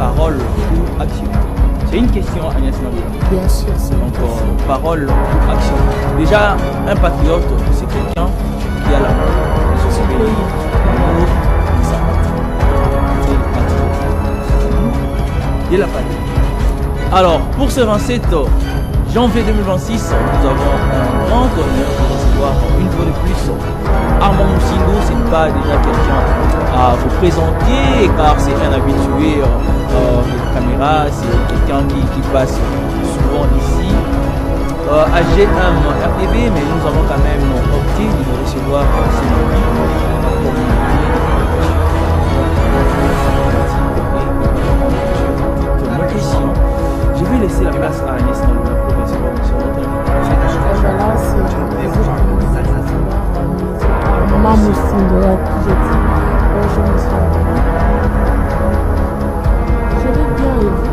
parole ou action? C'est une question, Agnès Naboula. Bien sûr, c'est une Donc, question. parole ou action. Déjà, un patriote, c'est quelqu'un qui a l'amour de son pays, l'amour de sa patrie. C'est le patriote. Et la patrie. Alors, pour ce 27 janvier 2026, nous avons un grand honneur de recevoir une fois de plus Armand Moussingo. Ce n'est pas déjà quelqu'un à vous présenter car c'est un habitué de caméra, c'est quelqu'un qui passe souvent ici à GM RTV, mais nous avons quand même opté de le recevoir ce question. Je vais laisser la place à Agnès Naboula pour recevoir M. Voilà, c'est Armand Moussingo à qui je dis bonjour monsieur Armand. Je vais bien et vous?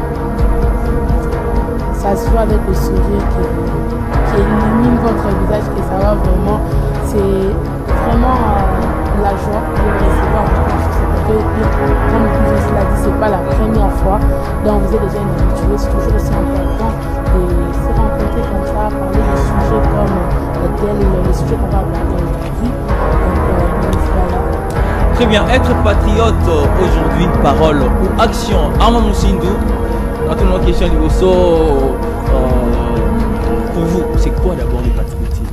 Ça se voit avec le sourire qui illumine votre visage, que ça va vraiment. C'est vraiment la joie de le recevoir sur ce plateau. Comme cela dit, c'est pas la première fois. Donc vous êtes déjà une habituée, c'est toujours aussi important de se rencontrer comme ça, parler de sujets comme le sujet qu'on va aborder aujourd'hui. Donc voilà. Très bien, être patriote aujourd'hui, parole ou action. Armand Moussingo, dans notre question du Bosso, pour vous, c'est quoi d'abord le patriotisme?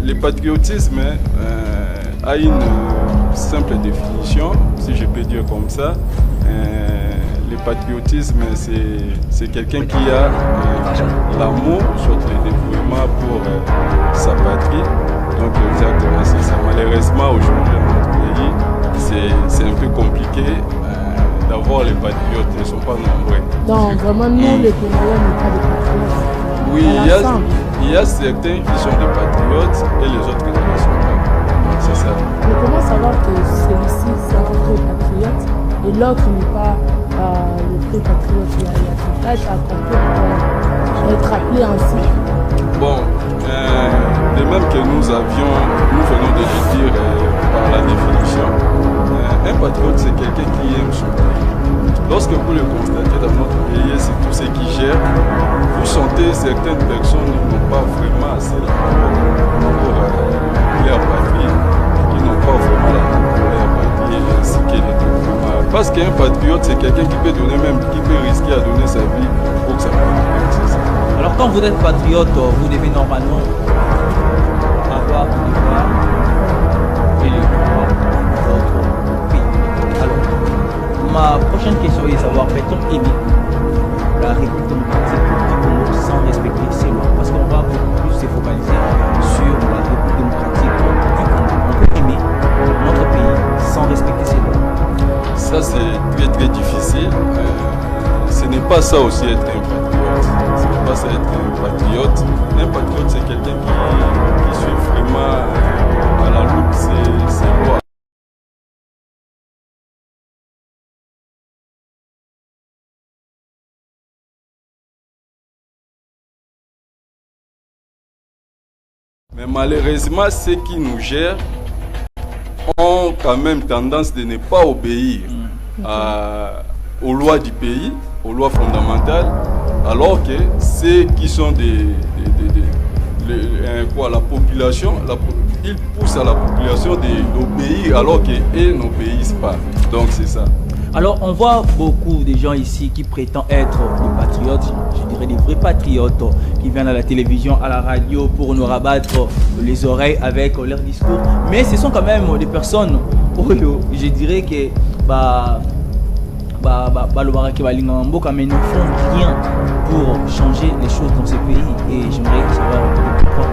Le patriotisme a une simple définition, si je peux dire comme ça. Le patriotisme, c'est quelqu'un qui a l'amour, surtout le dévouement pour sa patrie. Donc exactement, c'est ça. Malheureusement, aujourd'hui dans notre pays, c'est un peu compliqué d'avoir les patriotes, ils ne sont pas nombreux. Donc vraiment, nous, les Congolais, n'est pas des patriotes. Oui, il y a certains qui sont des patriotes et les autres qui ne le sont pas. C'est ça. Mais comment savoir que celui-ci, c'est un vrai patriote et l'autre n'est pas le vrai patriote? Il y a tout tâche à accomplir pour être appelé ainsi. Bon, de même que nous venons de le dire par la définition, un patriote, c'est quelqu'un qui aime son pays. Lorsque vous le constatez dans notre pays, c'est tous ceux qui gèrent, vous sentez certaines personnes qui n'ont pas vraiment assez d'amour pour leur patrie, qui n'ont pas vraiment l'amour pour leur patrie, ainsi que les développements. Parce qu'un patriote, c'est quelqu'un qui peut donner même, qui peut risquer à donner sa vie pour que ça puisse. Alors quand vous êtes patriote, vous devez normalement avoir le devoir et le droit de votre pays. Alors, ma prochaine question est de savoir, peut-on aimer la République démocratique du Congo sans respecter ses lois? Parce qu'on va beaucoup plus se focaliser sur la République démocratique du Congo. On peut aimer notre pays sans respecter ses lois. Ça, c'est très très difficile. Ce n'est pas ça aussi être un patriote. Ce n'est pas ça être un patriote. Un patriote, c'est quelqu'un qui suit vraiment à la loupe ses lois. Mais malheureusement, ceux qui nous gèrent ont quand même tendance de ne pas obéir aux lois du pays, aux lois fondamentales, alors que ceux qui sont la population, ils poussent à la population d'obéir alors qu'ils n'obéissent pas. Donc c'est ça. Alors on voit beaucoup de gens ici qui prétendent être des patriotes, je dirais des vrais patriotes, qui viennent à la télévision, à la radio pour nous rabattre les oreilles avec leur discours. Mais ce sont quand même des personnes, je dirais que mais ne font rien pour changer les choses dans ce pays. Et j'aimerais savoir pourquoi.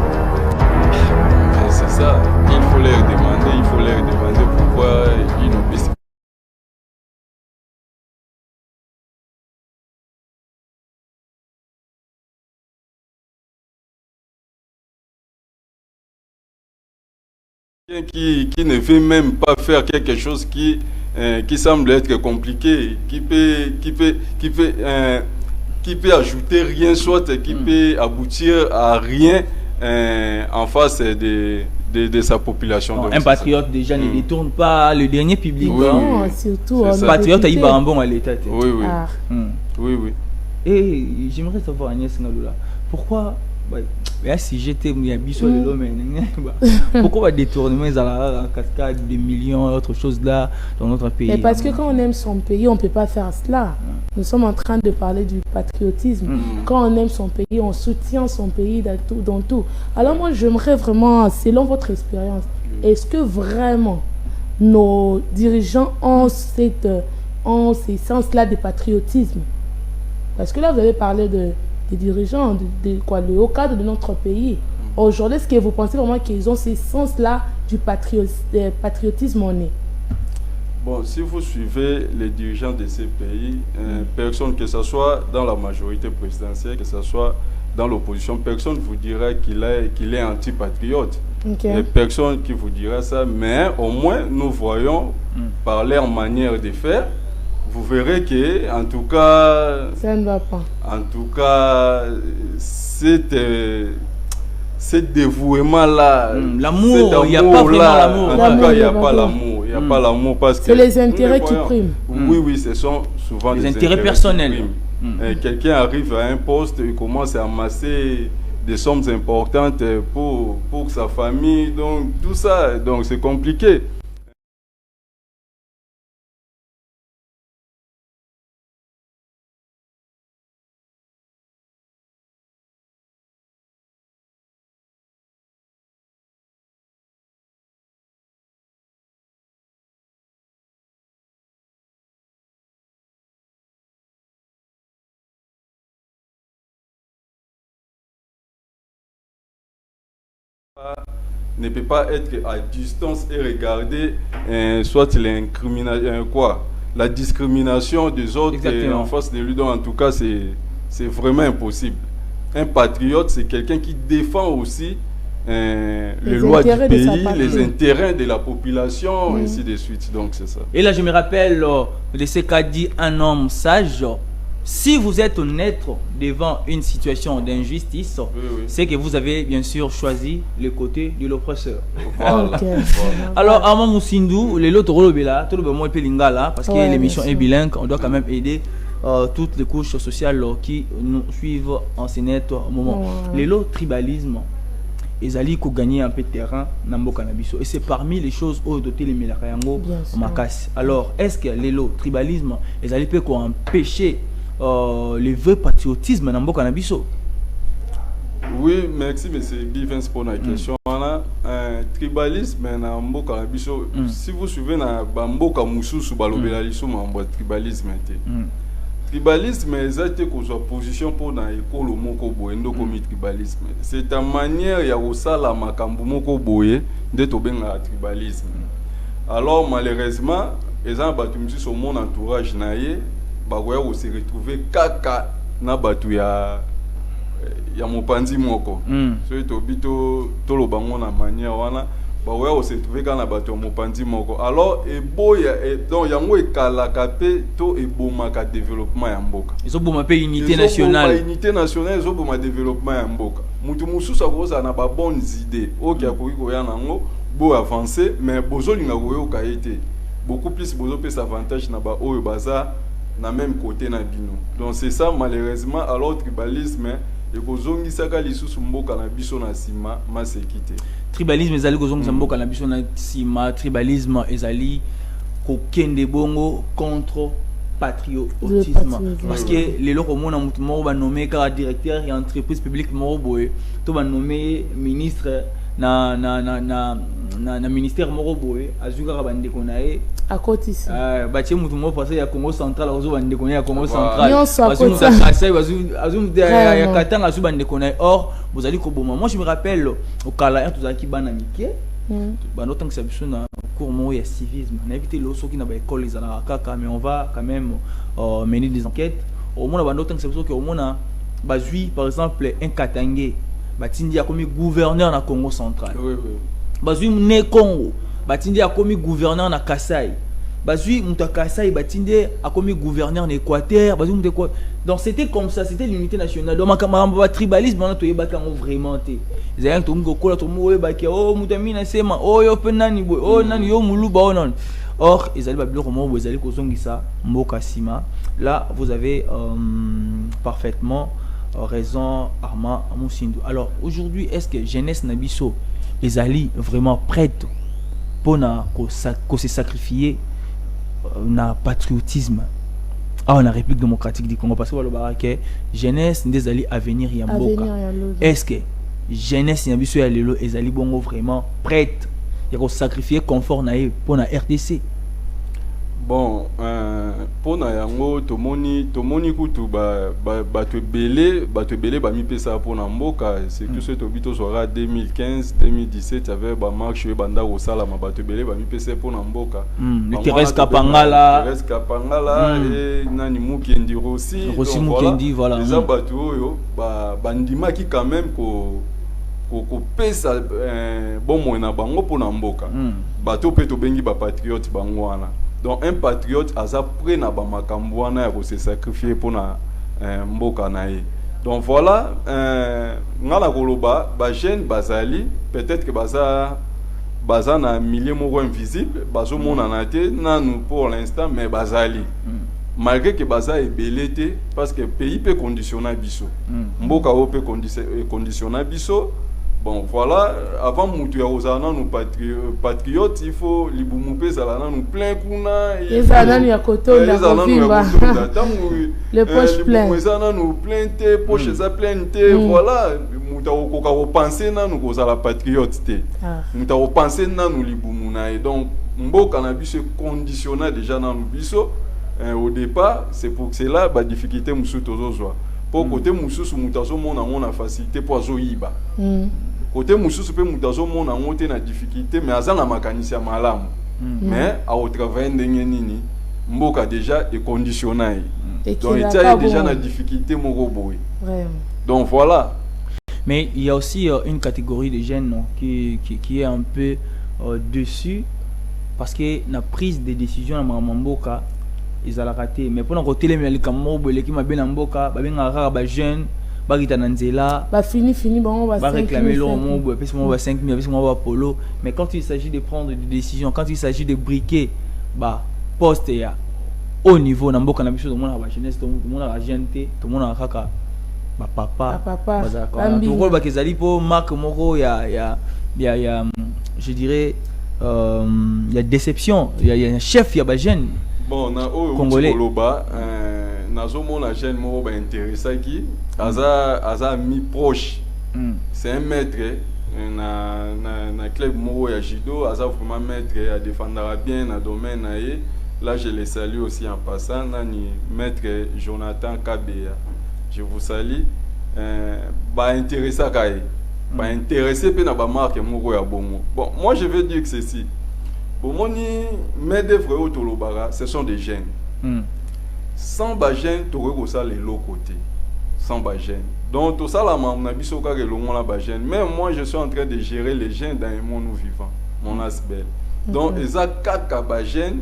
C'est ça, il faut leur demander pourquoi ils n'obéissent Qui ne veut même pas faire quelque chose qui semble être compliqué, qui peut ajouter rien, soit qui peut aboutir à rien en face de sa population. Donc, un patriote déjà ne détourne pas le dernier public. Oui, Non, oui. surtout. C'est ça. Patriote, il va en bon à l'État. Oui, oui. Ah. Oui, oui. Et j'aimerais savoir, Agnès Ngaloula, pourquoi, si j'étais pourquoi va détourner la cascade de millions et autres choses là dans notre pays? Mais parce que quand on aime son pays, on ne peut pas faire cela. Nous sommes en train de parler du patriotisme. Quand on aime son pays, on soutient son pays dans tout. Alors moi, j'aimerais vraiment, selon votre expérience, est-ce que vraiment nos dirigeants ont ces sens-là de patriotisme? Parce que là, vous avez parlé des dirigeants, de le haut cadre de notre pays. Aujourd'hui, est-ce que vous pensez vraiment qu'ils ont ces sens-là du patriotisme en est? Bon, si vous suivez les dirigeants de ces pays, personne, que ce soit dans la majorité présidentielle, que ce soit dans l'opposition, personne ne vous dira qu'il est anti-patriote. Okay. Personne qui vous dira ça, mais au moins nous voyons par leur manière de faire. Vous verrez que, en tout cas, ça ne va pas. En tout cas, c'est dévouement-là, l'amour, il n'y a pas vraiment l'amour. En tout cas, il n'y a pas l'amour. Il n'y a pas l'amour parce que... C'est les intérêts qui priment. Oui, oui, ce sont souvent les intérêts personnels. Quelqu'un arrive à un poste, il commence à amasser des sommes importantes pour sa famille, donc tout ça, donc c'est compliqué. Ne peut pas être à distance et regarder soit la discrimination des autres en face de lui. Donc, en tout cas, c'est vraiment impossible. Un patriote, c'est quelqu'un qui défend aussi les lois du pays, les intérêts de la population, ainsi de suite. Donc, c'est ça. Et là, je me rappelle de ce qu'a dit un homme sage. Si vous êtes honnête devant une situation d'injustice, c'est que vous avez bien sûr choisi le côté de l'oppresseur. Voilà. Alors, Armand Moussindou, les autres rôles là, tout le monde peut lingala parce que l'émission est bilingue, on doit quand même aider toutes les couches sociales qui nous suivent en ce net moment. Les lots tribalisme, ils allaient gagner un peu de terrain dans le cannabis. Et c'est parmi les choses où doter les Mélakayango en macasse. Alors, est-ce que les lots tribalisme, ils allaient peut empêcher le vrai patriotisme dans le cannabis? Oui, merci, M. Bivens pour la question. Tribalisme dans le cannabis, si vous suivez dans le Moussou, tribalisme. Tribalisme, c'est une position pour l'école au tribalisme. C'est une manière de tribalisme. Alors, malheureusement, les gens qui mon entourage se retrouver kaka na batu ya mopanzi moko. So tobito tolo bango na manière wana ba se retrouver kana batu ya mopanzi moko. Alors donc yango ekalaka pe to ebomaka développement ya mboka. Ezoboma pe unité nationale. Unité nationale ezoboma développement ya mboka. Mutu mususu akoza na ba bonnes idées. OK akoki koya nango bo avancer mais bozolinga koyoka ete. Beaucoup plus bozo pe avantage na ba oyo baza na même côté na bino. Donc c'est ça malheureusement alors tribalisme et kozongisaka lisusu mboka na biso na sima masekite. Tribalisme ezali kozongisa mboka na biso na sima, tribalisme ezali kokende bongo contre patriotisme. Parce que les locaux mona mutu moko ba nommé ka directeur et entreprise publique moko boye, to ba nommé ministre na ministère moko boye, azuka ba ndeko na e à côté ici. Batie mutu mo passé ya Congo central azo bande konya Congo central. Bazu muta kasai bazu ya katanga azu bande konya. Or vous allez ko boma. Moi je me rappelle au Kala tout ça qui bana mike. Ba notant que ça biso na cours mo ya civisme. On a évité le soki na ba école les ala kaka mais on va quand même mener des enquêtes. Au moins ba notant que ça biso que au moins bazui par exemple un Katangé batindi a comme gouverneur na Congo central. Oui oui. bazui ne Congo batindi akomi gouverneur na Kasai, bazui muta Kasai batindi akomi gouverneur na Équateur, bazui muta quoi. Donc c'était comme ça, c'était l'unité nationale. Donc ma tribalisme on a toyé bakango vraiment té. Zayan to ngo kola to mo baki oh mutamina sema oh yo penani boy oh nani yo muluba oh non. Or ezali babilo comment vous allez kozongisa mboka sima. Là vous avez parfaitement raison Armand Moussindou. Alors aujourd'hui est-ce que jeunesse nabiso ezali vraiment prête pour se sacrifier na patriotisme en la République démocratique du Congo, parce que le jeunesse des alliés à venir Yamboka. Est-ce que jeunesse Yabiso ya lelo ezali bongo vraiment prête à sacrifier confort naïe pour la RDC? Bon, pour na yango tomoni kutu bato belé ba mi pesa pour na mboka, c'est que ce tobito sera 2015 2017 avait ba marche banda ko sala ma bato belé ba mi pesa pour na mboka. Thérèse Kapangala et nani Mukendi Rossi Mukendi voilà. Les bato yo bandima qui quand même ko pesa bon moyen bango pour na mboka. Bato peto bengi ba patriote bango wana. Donc un patriote a prêt na ba makambo wana ya se sacrifier pour na mboka na ye. Donc voilà, ngala koloba ba jeune bazali peut-être que baza na milieu moko invisible, bazo mona na te nanu pour l'instant mais bazali. Malgré que baza ebelete parce que pays peut conditionner biso. Mboka o peut conditionner biso. Bon voilà, avant Moutou ya Ozana nous patriotes, il faut libumupe zalana nous plein kuna les zalana ya koto la kovimba les poches pleines les zalana nous plein te poches za plein te voilà Mouta okoka repenser na nous kozala patriote te Mouta repenser na nous libumuna et donc mboka na biso conditionné déjà na nous biso au départ, c'est pour cela ba difficulté musu tozozwa pour côté musu mutazo mona facilité pour azoyiba côté mususu pe mutazo mona ngote na difficulté mais azana makanisi ya malamu mais au travail ndenge nini mboka déjà est conditionné donc il y a déjà na difficulté moko boy donc voilà. Mais il y a aussi une catégorie de jeunes non, qui est un peu dessus parce que la prise de décision na mboka ils ont raté mais pour notre télé mais les camarades les qui m'a bien mboka ba bien rare ba jeune ba ritananzela ba fini bon va réclamer le mot puis moi va 5 000 puis moi va polo mais quand il s'agit de prendre des décisions quand il s'agit de briquer ba poste ya au niveau na mboka na biso tout le monde a jeunesse tout le monde a jeune tout le monde a kaka ba papa tout rôle ba kezali po marque moko ya je dirais il y a déception il y a un chef il y a ba jeune. Bon, na Congolais. Nazo mona jeune mo ba intéressé qui aza mi proche. C'est un maître na club mo ya judo, aza vraiment maître à défendre bien na domaine na ye. Là je les salue aussi en passant nani maître Jonathan Kabea. Je vous salue. Ba intéressé kai. Ba intéressé pe na ba marque mo ya bongo. Bon, moi je veux dire que ceci. Pour moi, mes devres au Tolobara, ce sont des jeunes. Sans bagène, tu aurais ça les lots côté. Sans bagène. Donc, tout ça, là, on a vu ce cas la bagène. Mais moi, je suis en train de gérer les jeunes dans le monde vivant. Mon asbel. Donc, ils ont 4 bagènes.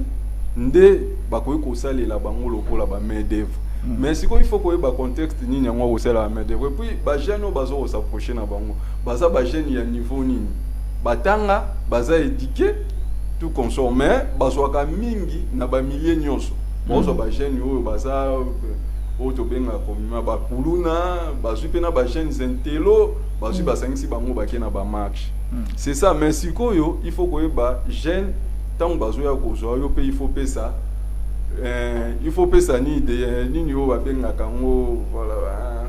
Ndé, bakoui kosa les labango loko là, mes devres. Mais si il faut qu'il y ait un contexte, il y a un main d'œuvre. Et puis, bagène, on va s'approcher dans bango. Baza bagène, il y a un niveau nini. Batanga, baza éduqué. Tout consomme mais bazwaka mingi na ba milliers nyonso bozo ba jeune yo baza auto benga komima ba kuluna bazwi pena ba jeune zentelo bazwi basangisi bango bakena ba match c'est ça mais sikoyo il faut que ba jeune tant bazwi ya kozwa yo pe il faut pesa ni de nini yo ba benga kango voilà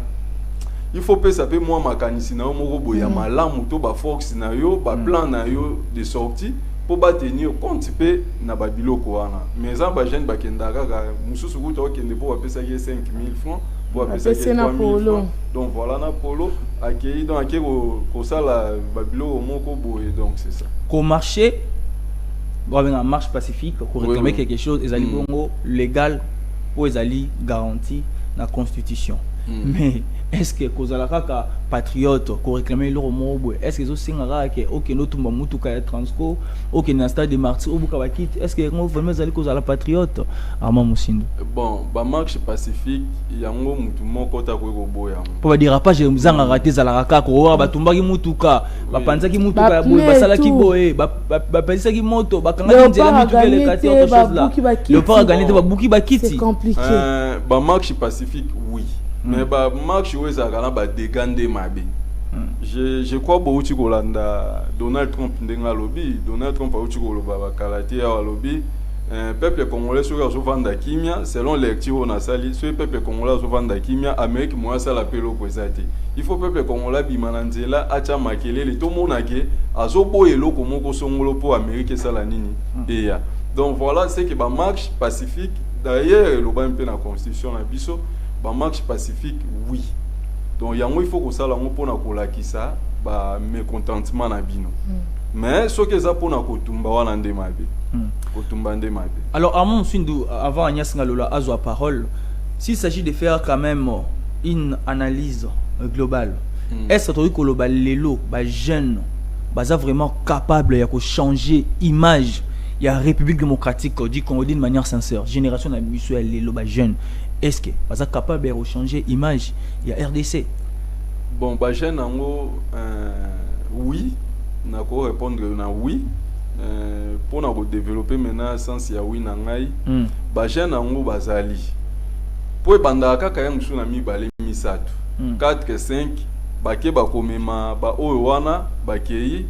il faut pesa pe moi makanisi na yo moko boya malamu to ba force na yo ba plan na yo de sortie pour tenir compte peu na babiloko wana mais en ba jeune bakendaka mususu kuta okende pour apesa 5 000 francs pour apesa 3 000 francs donc voilà na polo accueilli donc ko sala babiloko moko boye donc c'est ça ko marché bon avec une marche pacifique ko réclamer quelque chose ezali bongo légal pour ezali garanti na constitution mais est-ce que kozala kaka patriote ko réclamer le romo est-ce que zo singara ke OK no tumba mutu ka transco OK na stade de martyrs au buka bakit est-ce que ngo vraiment zali kozala patriote Armand Musindo bon ba marche pacifique yango mutu moko ta ko boya po ba dira pas je muzanga raté zala kaka ko ba tumbaki mutu ka ba panzaki mutu ka boye ba sala ki boye ba pensa ki moto ba kanga nzela mutu ke le kati autre chose là le pas gagner ba buki bakiti c'est compliqué ba marche pacifique oui. Mais bah marche où ça gana ba dégandé mabe. Je crois beaucoup tu kolanda Donald Trump ndenga lobby, Donald Trump au tu koloba ba kalati ya lobby. Peuple congolais sur so vanda kimia selon lecture na sali, ce peuple congolais so vanda kimia Amérique moi ça l'appelle au posati. Il faut peuple congolais bimananzela acha makelele to monake azobo eloko moko songolo pour Amérique ça la nini. Et ya. Donc voilà c'est que ba marche pacifique d'ailleurs le ba un peu na constitution na biso. Ba marche pacifique oui donc yango il faut que ça la pour na kolakisa ba mécontentement na bino mais ce que ça pour na kotumba wana nde mabe kotumba nde mabe. Alors Armand Musindo avant Agnès Ngalola azwa parole s'il s'agit de faire quand même une analyse globale est-ce que global lelo ba jeune baza vraiment capable ya ko changer image ya République démocratique du Congo d'une manière sincère génération na biso ya lelo ba jeune est-ce que vous êtes capable de changer l'image? Il y a RDC. Bon, bah, j'ai oui. Je vais répondre oui. Pour nous développer maintenant, sans y a oui, nangai. Bah, j'ai bazali. Pour bandaka kaya msunami balé misatu. 4 5 bake bakomema ba owana bakei.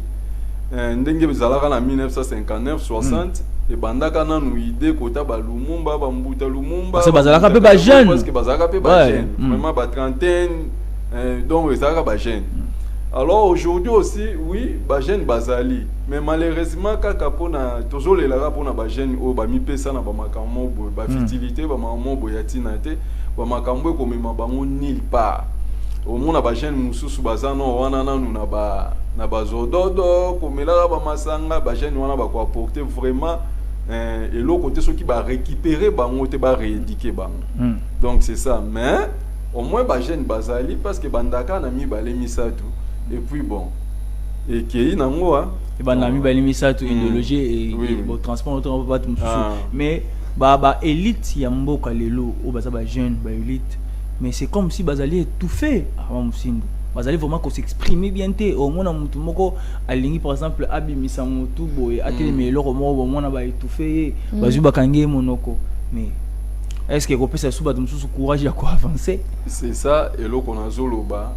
Ndenge bizalaka na 1959 60. Et bandaka nanu idée kota ba Lumumba ba Mbuta Lumumba parce que bazalaka pe ba jeune parce que bazalaka pe ba jeune vraiment ba trentaine donc bazalaka ba jeune. Alors aujourd'hui aussi oui ba jeune bazali mais malheureusement kaka pona toujours les lara pona ba jeune o ba mi pesa na ba makambo ba fertilité ba makambo ya tinate ba makambo ko mema bango nulle part au monde ba jeune mususu bazano wana nanu na ba zododo ko melaka ba masanga ba jeune wana ba ko apporter vraiment et l'autre côté ceux qui va récupérer bango te va rééduquer bango donc c'est ça mais au moins ba jeune bazali parce que bandaka na mi balé misatu et puis bon et qui nango hein et banda mi balé misatu idéologie et bon transport autant pas tout mais ba élite ya mboka lelo o baza ba jeune ba élite mais c'est comme si bazali étouffé avant Musindo bazali vraiment qu'on s'exprimer bien té au moins mutu moko alingi par exemple abimisa mutu boye atelemé le romo au moins ba étouffé bazu bakangi monoko mais est-ce que kopesa suba tumsusu courage ya ko avancer c'est ça et lo qu'on a zoloba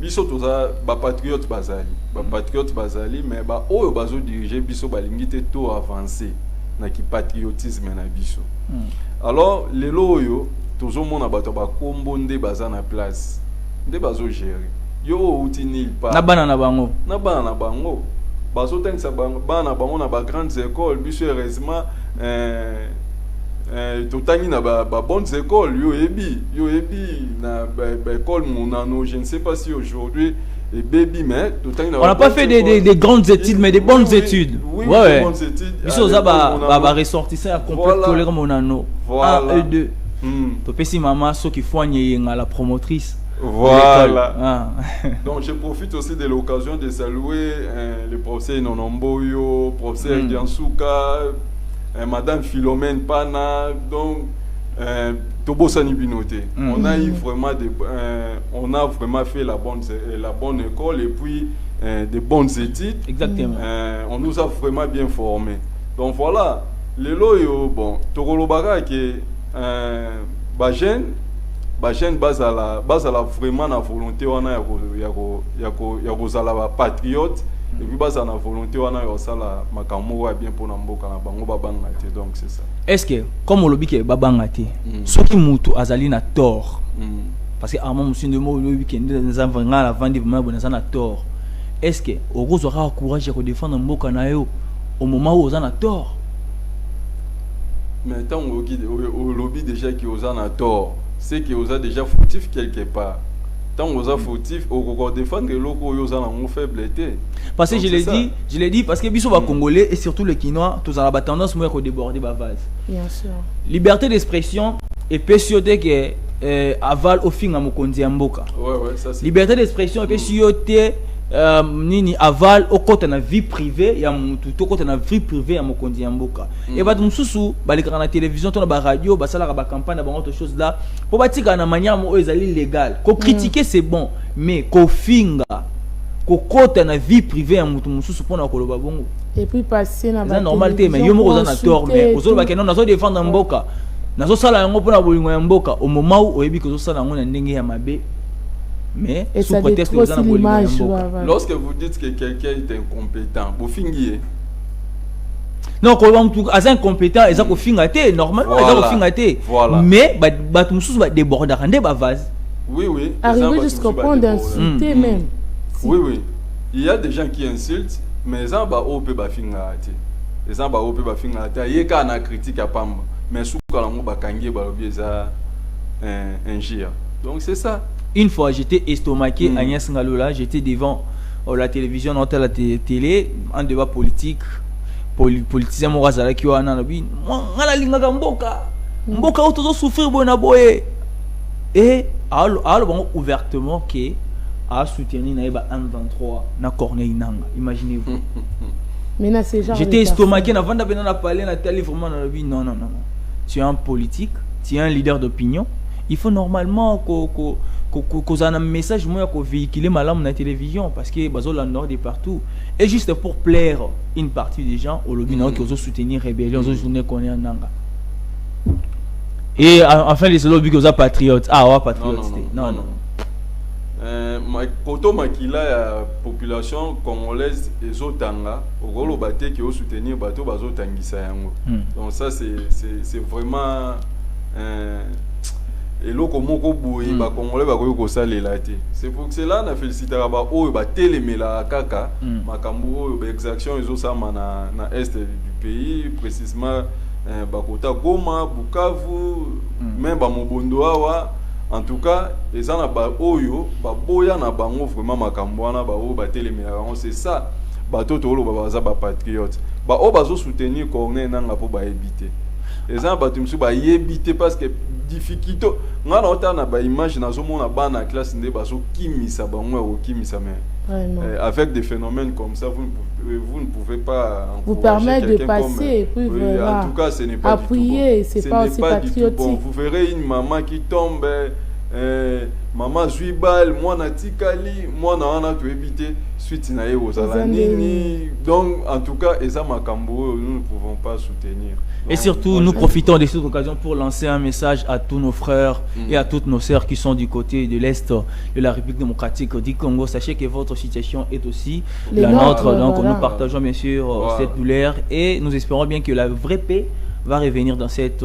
biso toza ba patriote bazali mais ba oyo bazo diriger biso balingi te to avancer na ki patriotisme na biso alors lelo oyo toujours mona bato ba kombo nde baza na place nde bazo gérer yo outi nil pas na bana na bango bazo tengisa bana bango na ba grandes écoles biso heureusement totangi na ba bonnes écoles yo ebi na ba école monano je ne sais pas si aujourd'hui et baby mais on n'a pas fait des grandes études mais des bonnes études ouais bonnes études biso za ba ressortissant à complète monano 1 et 2 to pesi mama so ki foanye la promotrice voilà donc je profite aussi de l'occasion de saluer le professeur Nonomboyo professeur Diansuka madame Philomène Pana donc Tobosani Binoté on a eu vraiment on a vraiment fait la bonne école et puis des bonnes études exactement on nous a vraiment bien formés donc voilà les loyo bon Tokolobaka que ba jeune bazala vraiment na volonté wana ya kozala ba patriote et puis bazala na volonté wana ya sala makambo ya bien pour na mboka na bango babanga te donc c'est ça est-ce que comme olobi ke babanga te soki mutu azali na tort parce que Armand Musindo mo le week-end dans un vanga la vendre vraiment bonza na tort est-ce que okozo ra courage ya ko défendre mboka na yo au moment où ozana tort mais tant au lobby déjà qui aux a tort c'est qui aux a déjà fautif quelque part tant aux a fautif au défendre que loko aux a en faiblesse parce que je l'ai dit parce que biso ba congolais et surtout les Quinois tous à la tendance moi à déborder ba vase bien sûr liberté d'expression et puis si que aval au fin à mokonzi ya mboka. Ouais, ça c'est. Liberté d'expression et puis si nini aval au côté na vie privée ya mutu to côté na vie privée ya mokonzi ya mboka. Et ba mususu ba lekana na télévision to na ba radio ba sala ba campagne ba autre chose là pour batika na manière mo ezali légal. Ko critiquer c'est bon mais ko finga ko côté na vie privée ya mutu mususu pona ko loba bongo. Et puis passer na ba normalité mais yo mo kozana tort mais ozo ba kenon nazo défendre mboka. Nazo sala yango pona bolingo ya mboka au moment où oyebi ko zo sala yango na ndenge ya mabe. Mais et sous prétexte que vous en l'image. Lorsque vous dites que quelqu'un est incompétent, vous finissez. Non, quand on est incompétent, ils ont fingaté normalement, ils ont fingaté. Mais bah tout ça va déborder, rendre ba vase. Oui. Arriver jusqu'au point d'insulter même. Oui. Il y a des gens qui insultent, mais ils ont ba au peut ba fingaté. Ils ont ba au peut ba fingaté. Il y a quand on critique à pam, mais sous quand on ba kangi ba bieza injure. Donc c'est ça. Une fois j'étais estomaqué à Agnès Ngalola, j'étais devant la télévision, dans la télé, un débat politique, politicien Morazala qui a un avis, ngala linga mboka auto souffrir bona boye. Et alors ouvertement que a soutenu naïba M23 na Corneille Nanga, imaginez-vous. Mais c'est genre j'étais estomaqué na vanda benana parler na télé vraiment na vie non. Tu es un politique, tu es un leader d'opinion, il faut normalement qu'on a un message moi qu'on véhicule malam na télévision parce que bazola nord de partout et juste pour plaire une partie des gens au lobby qui ont soutenir rébellion aux journées qu'on est en nanga et enfin les lobby qui ont patriotes patriotes non koto makila ya population congolaise ezotanga okolo baté qui ont soutenir bato bazotangisa yango donc ça c'est vraiment et loko moko boye ba congolais ba koyo kosalela te c'est pour cela na féliciter ba oyo ba telemela kaka makambo oyo ba exaction ezo sama na est du pays précisément ba kota Goma Bukavu même ba Mobondo awa en tout cas ezana ba oyo ba boya na bango vraiment makambo wana ba oyo ba telemela c'est ça ba toto lo ba baza ba patriote ba o bazo soutenir Corneille Nanga po ba éviter ezana ba tumsu ba yebite parce que difficulté ngana otana ba image na zomona ba na classe ndé baso kimisa bango o kimisa mais avec des phénomènes comme ça vous ne pouvez pas vous permettre de passer comme, et puis voilà. En tout cas ce n'est pas appuyer bon. C'est pas aussi patriotique bon. Vous verrez une maman qui tombe maman Zuibal moi na tikali moi na ana to éviter suite na ye ozala nini donc en tout cas eza makambo nous ne pouvons pas soutenir. Et surtout, nous profitons de cette occasion pour lancer un message à tous nos frères et à toutes nos sœurs qui sont du côté de l'Est de la République démocratique du Congo. Sachez que votre situation est aussi la nôtre. Donc, nous partageons bien sûr cette douleur et nous espérons bien que la vraie paix va revenir dans cette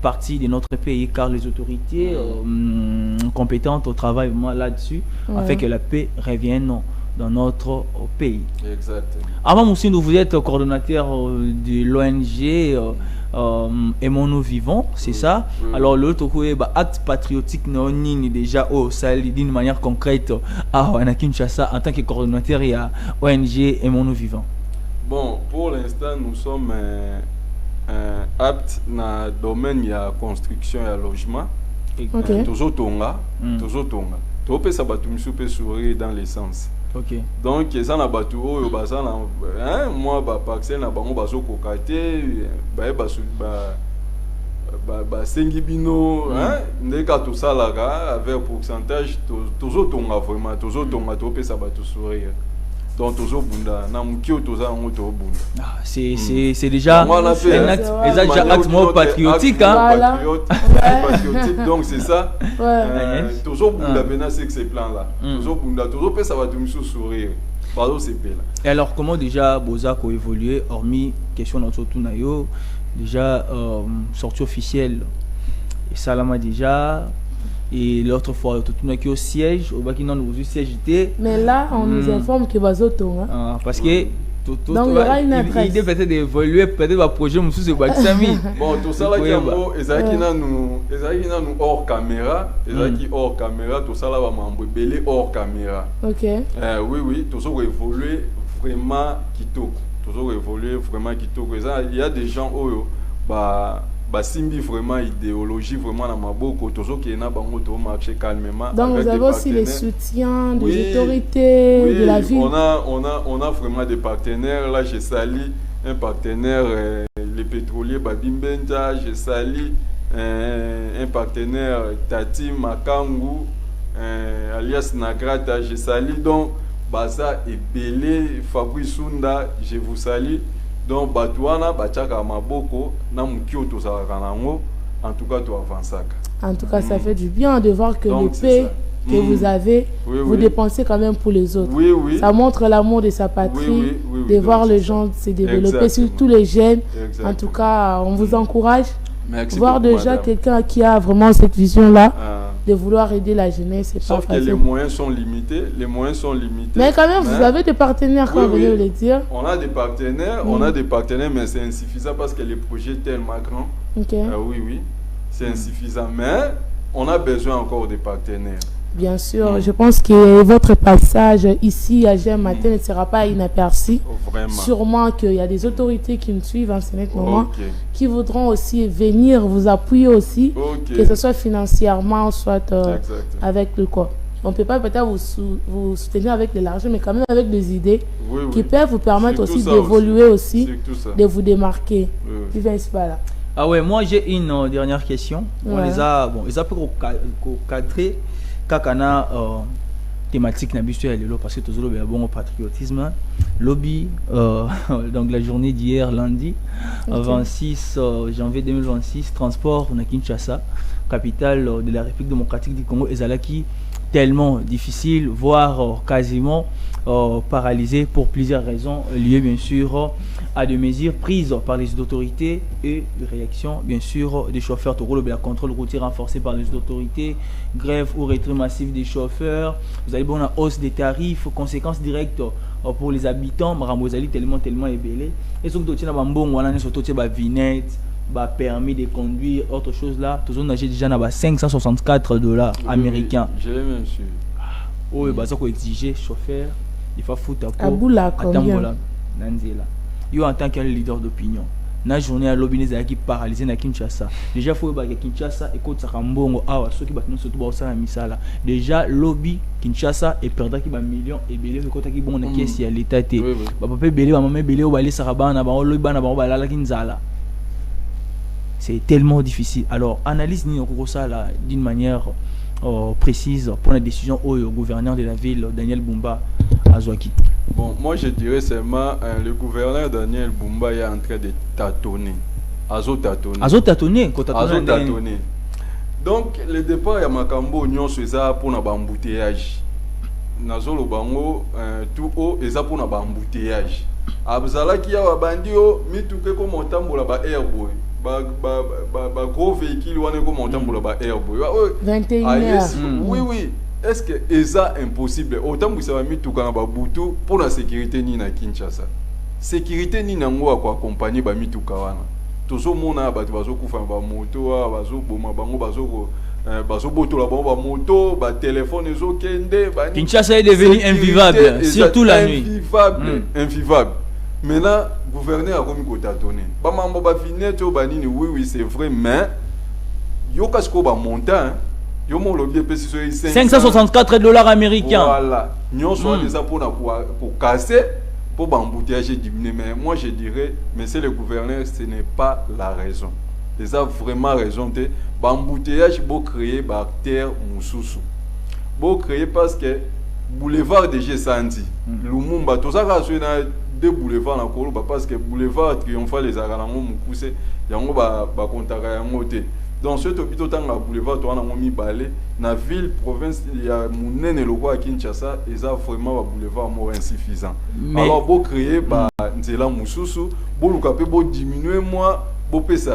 partie de notre pays car les autorités compétentes travaillent là-dessus afin que la paix revienne dans notre pays. Exactement. Avant Moussindou, vous êtes coordonnateur de l'ONG Aimons-nous vivons, c'est ça. Alors l'autre acte patriotique non déjà au Sahel d'une manière concrète à Kinshasa en tant que coordonnateur et à ONG Aimons-nous vivons. Bon, pour l'instant nous sommes aptes dans le domaine de la construction et la logement. Toujours tonga. Topé ça batum soupe sourire dans l'essence. Ok. Donc ça na batu oyo bazana moi ba parcelle na bango bazo kokate ba sengi bino ndeka to salaka avec pourcentage toujours tonga vraiment toujours tonga to pesa batu sourire. Donc toujours bunda na mukio toza ngoto bunda. C'est déjà un acte patriotique hein. Patriotique donc c'est ça. Toujours bunda bena c'est ces plans là. Toujours bunda toujours pesa batu miso sourire. Pardon c'est là. Et alors comment déjà Bozako évolué hormis question dans tout nayo déjà sortie officielle et Salama déjà. Et l'autre fois, tout le monde qui au siège, au Bakina nous siège. Mais là, on nous informe que Bazoto. Parce que donc il y aura une adresse. L'idée peut-être d'évoluer, peut-être un projet, monsieur, c'est Baksami. Bon, tout ça là qui est bon, Ezaki nous hors caméra, Ezaki hors caméra, tout ça là va m'embêler hors caméra. Ok. Oui, tout ça va évoluer vraiment kitoko. Toujours évoluer vraiment kitoko. Il y a des gens où basimbi vraiment idéologie vraiment na maboko tozo qui na bango to marcher calmement. Donc vous avez aussi les soutiens des autorités de la ville. On a vraiment des partenaires. Là, je salue un partenaire, les pétroliers Babimbenja, je salue un partenaire Tati Makangu, alias Nagrata, je salue donc Baza et Belé, Fabrice Sunda, je vous salue. Donc Batouana, Bachaka Maboko, Namukio Tosarango, en tout cas tu avances. En tout cas, ça fait du bien de voir que l'épée que vous avez, vous dépensez quand même pour les autres. Ça montre l'amour de sa patrie, de voir les gens se développer, surtout les jeunes. En tout cas, on vous encourage. Merci voir beaucoup, déjà madame. quelqu'un qui a vraiment cette vision-là, de vouloir aider la jeunesse, c'est pas Sauf que facile. les moyens sont limités. Mais quand même, vous avez des partenaires, comme vous venez de le dire. On a des partenaires, mais c'est insuffisant parce que les projets tellement grands. Oui, c'est insuffisant. Mais on a besoin encore des partenaires. Bien sûr, je pense que votre passage ici à GEM Matin ne sera pas inaperçu. Vraiment. Sûrement qu'il y a des autorités qui nous suivent en ce moment, qui voudront aussi venir vous appuyer aussi, que ce soit financièrement, soit avec le quoi. On ne peut pas peut-être vous soutenir avec de l'argent, mais quand même avec des idées qui peuvent vous permettre aussi d'évoluer aussi, de vous démarquer. Là. Ah ouais, moi j'ai une dernière question. On les a, bon, ils ont cadré kakana thématique na biso ya lelo parce que tozolo be bon patriotisme lobby donc la journée d'hier lundi 26 janvier 2026 transport na Kinshasa capitale de la République démocratique du Congo ezalaki tellement difficile voire quasiment paralysé pour plusieurs raisons liées bien sûr à des mesures prises par les autorités et de réaction bien sûr des chauffeurs. Le contrôle routier renforcé par les autorités, grève ou retrait massif des chauffeurs. Vous avez une hausse des tarifs, conséquences directes pour les habitants. Maramozali tellement ébélé. Et surtout tu as un vinette, permis de conduire, autre chose là. Tout le monde a déjà $564 américains. Je l'ai même su. Oui, bah ça qu'on exige chauffeur, il faut foutre à boula combien. Yo en tant que leader d'opinion, na journée à l'obinez qui paralysé na Kinshasa. Déjà faut que Kinshasa écoute ça mbongo awa ceux qui battent surtout ba ça misala. Déjà lobby Kinshasa et perdra qui ba millions et belé ko ta ki bon na caisse ya l'état té. Ba papa belé ba maman belé o balé saraba na ba lobby ba na ba la kinzala. C'est tellement difficile. Alors analyse ni ko ça là d'une manière précise pour la décision au gouverneur de la ville Daniel Bumba Azwaki. Bon, moi je dirais seulement le gouverneur Daniel Bumba est en train de tâtonner. Tâtonner. Donc le départ ya makambo nyonso eza pour na embouteillage. Nazolo bango tout haut eza pour na embouteillage. Abzalaki ya bandio mituke ko montambola ba airboy. Ba gros véhicule wana ko montambola ba airboy. 21h. Oui. Est-ce que c'est impossible? Autant que ça va mettre tout quand babutu pour la sécurité ni na Kinshasa. Sécurité ni nango kwa accompagner ba mitu kawana. Tozo mona ba bazo kufa ba moto bazo boma bango bazo boto la ba moto ba téléphone ezo kende ba Kinshasa est devenu invivable surtout la nuit. Invivable. Maintenant gouverneur a commis ko tâtonner. Ba mambo ba vinette ba nini oui c'est vrai mais yo kasko ba montant $564 américains. Voilà. Nous sommes déjà pour casser, pour embouteillage diminuer. Mais moi je dirais, monsieur le gouverneur, ce n'est pas la raison. Ils ont vraiment raison. Embouteillage pour créer terre Moussousou. Pour créer parce que boulevard de G110, Lumumba, tout ça a deux boulevards dans Koloba parce que boulevard triomphal les Aralango Moukousse, yango ba kontaka yango te. Dans ce hôpital, dans le boulevard, on a mis balai. Dans la ville, province, il y a Mounene le roi à Kinshasa, ils ont vraiment un boulevard moins insuffisant. Alors, pour créer, Nzela Moussousou, pour diminuer, moi, pour payer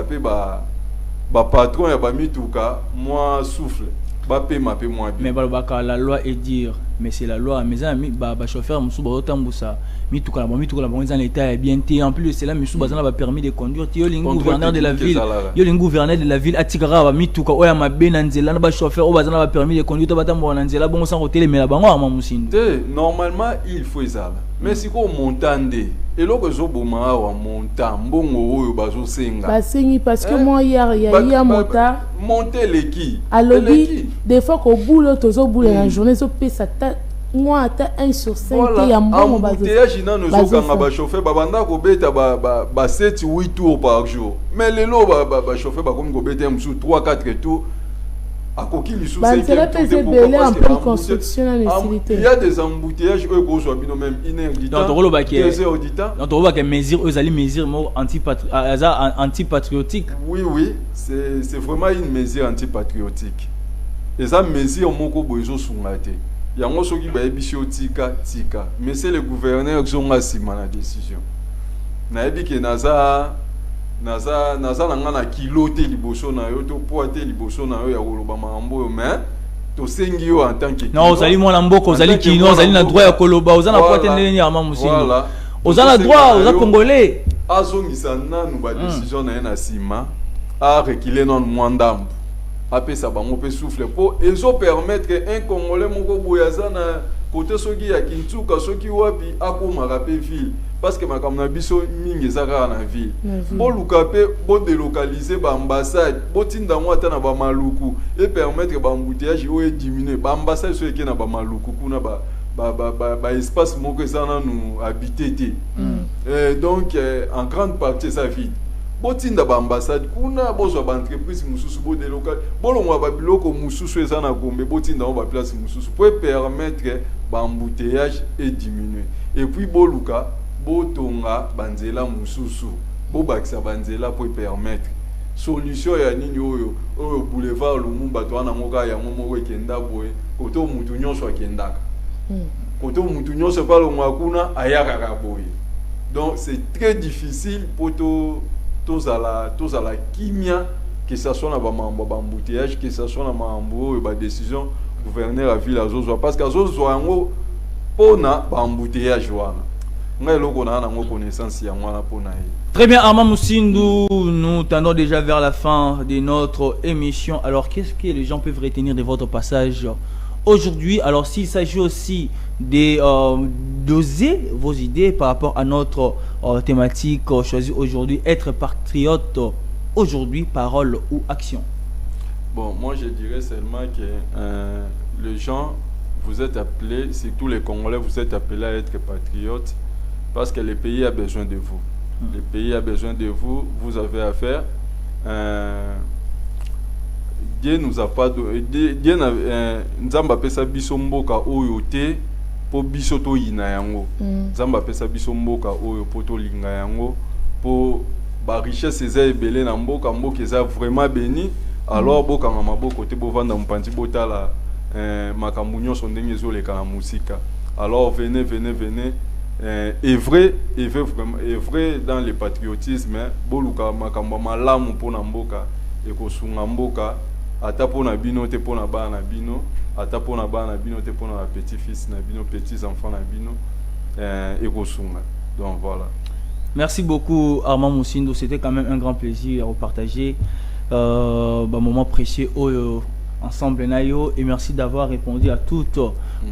patron, il y a mis tout cas, moi souffle. Mais la loi est dire mais c'est la loi. Mais ça, chauffeur, monsieur, ça, mituka la banque dans l'état est bien té. En plus de cela, monsieur, bazana va permis de conduire. Yo le gouverneur de la ville, yo le gouverneur de la ville, atikara va mituka oya mabe nanzela na ba chauffeur, bazana va permis de conduire. To batambo nanzela, bon sans hôtel mais la banque à mamusindo. Normalement, il faut ça. Mais si qu'on montande, et là que zo boma wa montant, bon oyo bazo senga. Basengi parce que moi hier il y a eu un motard. Monter les qui? À lobby, des fois qu'au boulot, tozo boulot la journée, zo paye sa tête. Moi ata 1 sur 5 il y a bon bazo. Embouteillage ina nous zo kanga ba chauffeur ba banda ko beta ba 7 8 tours par jour. Mais les lots ba chauffeur ba comme ko beta msou 3 4 tours. À coquille sous il y a des embouteillages eux gros soit même inéditants. Donc on mesure eux allez mesure antipatriotique. Oui, c'est vraiment une mesure antipatriotique. Et ça mesure moko bozo sungate. Yango soki ba ebisio tika. Mais c'est le gouverneur qui ont assis la décision. Na ebi ke naza nangana kilote liboso na yo to poate liboso na yo ya koloba mambo mais to sengi yo en tant que non ozali mwana mboko ozali kino ozali na droit ya koloba ozana poate ndeni ya mamusindo ozana droit oza congolais azongisa nanu ba décision na na sima a reculer non mwandambu apesa bango pe souffle po ezo permettre un congolais moko boyaza na côté soki ya Kintuka soki wapi akomaka pe ville parce que makambo na biso mingi ezaka na ville boluka pe bo délocaliser ba ambassade botinda ngo ata na ba maluku et permettre ba embouteillage o diminuer ba ambassade so eke na ba maluku kuna ba espace moko ezana nous habiter donc en grande partie ça vide botinda ba ambassade kuna bozwa ba entreprise mususu bo délocal bolongwa ba biloko mususu ezana Gombe botinda ba place mususu pour permettre ba embouteillage et diminuer et puis boluka botonga banzela mususu bobakisa banzela pour permettre solution ya nini oyo boulevard Lumumba to ana ngoka ya ngomoko ekenda boye koto mutu nyonso akendaka koto mutu nyonso pa longwa kuna ayaka boye donc c'est très difficile pour tous à la kimia que ça soit na ba mambo ba embouteillage que ça soit na mambo ba décision gouverneur à ville azozo parce que azozo yango pona ba embouteillage wana. Très bien, Armand Moussindou, nous tendons déjà vers la fin de notre émission. Alors, qu'est-ce que les gens peuvent retenir de votre passage aujourd'hui? Alors, s'il s'agit aussi d'oser vos idées par rapport à notre thématique choisie aujourd'hui, être patriote aujourd'hui, parole ou action? Bon, moi je dirais seulement que les gens, vous êtes appelés, c'est tous les Congolais, vous êtes appelés à être patriotes. Parce que le pays a besoin de vous. Le pays a besoin de vous. Vous avez affaire. Dieu nous a pas Dieu Nzamba pesa biso mboka oyo te po biso to yina yango. Nzamba pesa biso mboka oyo po to linga yango po ba richesse eza ebele na mboka eza vraiment béni. Alors boka na maboko te bo vanda mpanzi botala makambo nyonso ndenge ezoleka na musika. Alors venez est vrai dans le patriotisme boluka makambo malamu pona mboka ekosunga mboka ata pona bino te pona bana bino ata pona bana bino te pona petit fils na bino petits enfants na bino ekosunga. Donc voilà. Merci beaucoup Armand Moussindou, c'était quand même un grand plaisir à partager moment précieux ensemble nayo et merci d'avoir répondu à toutes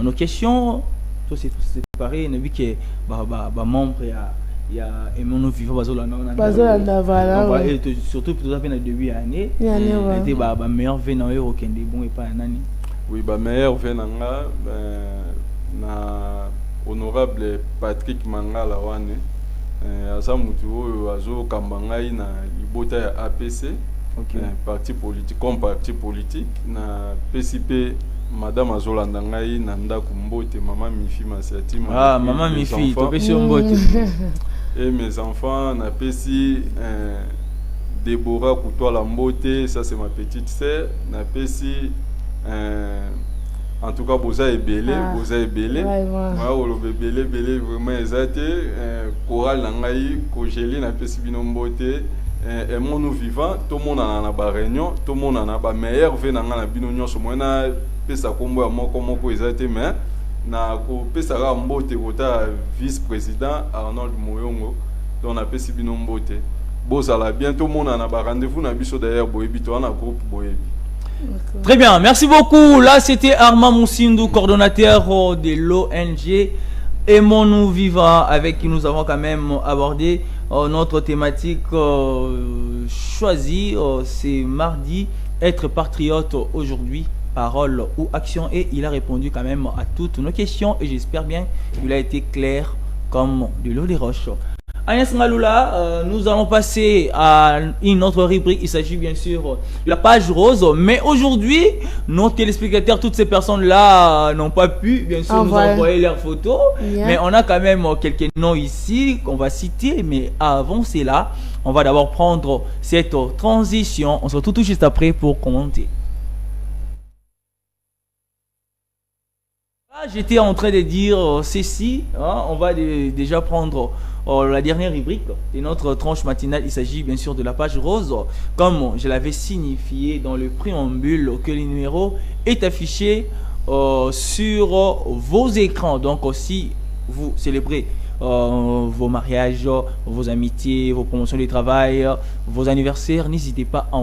nos questions. C'est pareil, on a vu que membre il y a Emono Viva voilà et surtout pour la début année était meilleur venant au Kende bon et pas nani. Oui, meilleur venant na honorable Patrick Mangala wane asa mutu oyo azo kambangai na libota ya APC. Parti politique comme parti politique na PCP. Madame Azolanda ngai na ndako mbote maman Mifi Masiati maman Mifi to pesi mbote et mes enfants na pesi Déborah Koutola mbote, ça c'est ma petite sœur na pesi en tout cas boza ebele moi o belé vraiment ezate choral na ngai ko geli na pesi bino mbote. Et mon nous vivant, tout le monde a une réunion, tout le monde a une meilleure vie dans la bino nyonso. Moi na pesa kombo ya moko moko ezate mais na kopesaka mbote kota vice-président Arnold Moyongo donc na pesi bino mbote bozala bientôt mona na ba rendez-vous na biso d'ailleurs boyebi to na groupe boyebi. Très bien, merci beaucoup. Là c'était Armand Moussindou, coordonnateur de l'ONG Aimons-nous vivants, avec qui nous avons quand même abordé notre thématique choisie, c'est mardi, être patriote aujourd'hui, parole ou action, et il a répondu quand même à toutes nos questions et j'espère bien qu'il a été clair comme de l'eau des roches. Agnès Ngaloula, nous allons passer à une autre rubrique. Il s'agit bien sûr de la page rose. Mais aujourd'hui, nos téléspectateurs, toutes ces personnes-là n'ont pas pu bien sûr nous envoyer leurs photos. Yeah. Mais on a quand même quelques noms ici qu'on va citer. Mais avant cela, on va d'abord prendre cette transition. On se retrouve tout juste après pour commenter. J'étais en train de dire ceci, hein, on va déjà prendre la dernière rubrique de notre tranche matinale. Il s'agit bien sûr de la page rose, comme je l'avais signifié dans le préambule que le numéro est affiché sur vos écrans. Donc si vous célébrez vos mariages, vos amitiés, vos promotions de travail, vos anniversaires, n'hésitez pas à